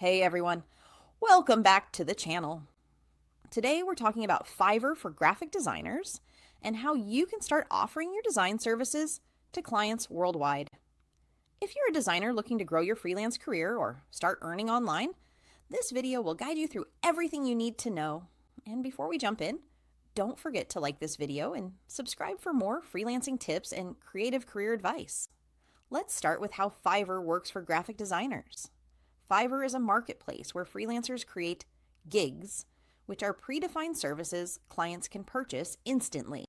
Hey everyone, welcome back to the channel. Today we're talking about Fiverr for graphic designers and how you can start offering your design services to clients worldwide. If you're a designer looking to grow your freelance career or start earning online, this video will guide you through everything you need to know. And before we jump in, don't forget to like this video and subscribe for more freelancing tips and creative career advice. Let's start with how Fiverr works for graphic designers. Fiverr is a marketplace where freelancers create gigs, which are predefined services clients can purchase instantly.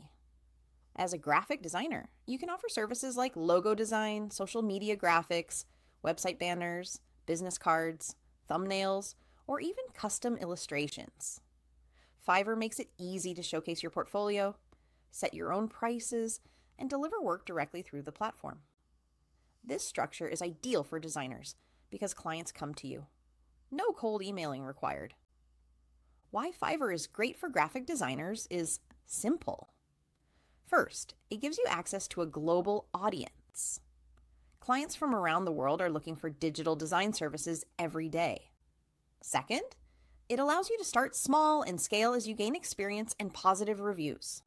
As a graphic designer, you can offer services like logo design, social media graphics, website banners, business cards, thumbnails, or even custom illustrations. Fiverr makes it easy to showcase your portfolio, set your own prices, and deliver work directly through the platform. This structure is ideal for designers because clients come to you. No cold emailing required. Why Fiverr is great for graphic designers is simple. First, it gives you access to a global audience. Clients from around the world are looking for digital design services every day. Second, it allows you to start small and scale as you gain experience and positive reviews.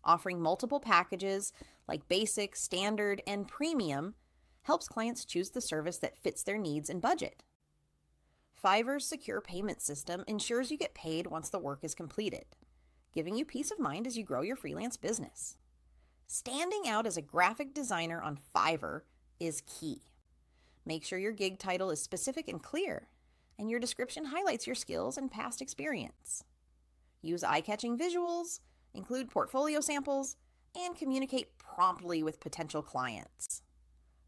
Offering multiple packages like basic, standard, and premium helps clients choose the service that fits their needs and budget. Fiverr's secure payment system ensures you get paid once the work is completed, giving you peace of mind as you grow your freelance business. Standing out as a graphic designer on Fiverr is key. Make sure your gig title is specific and clear, and your description highlights your skills and past experience. Use eye-catching visuals, include portfolio samples, and communicate promptly with potential clients.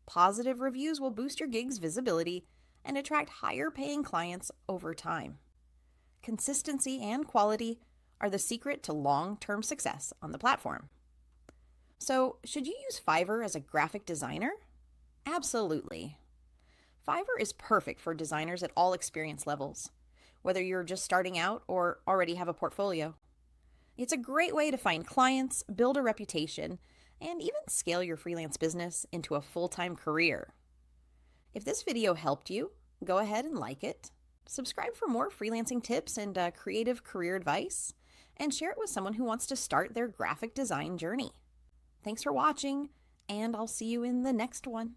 Positive reviews will boost your gig's visibility and attract higher-paying clients over time. Consistency and quality are the secret to long-term success on the platform. So, should you use Fiverr as a graphic designer? Absolutely. Fiverr is perfect for designers at all experience levels, whether you're just starting out or already have a portfolio. It's a great way to find clients, build a reputation, and even scale your freelance business into a full-time career. If this video helped you, go ahead and like it, subscribe for more freelancing tips and creative career advice, and share it with someone who wants to start their graphic design journey. Thanks for watching, and I'll see you in the next one.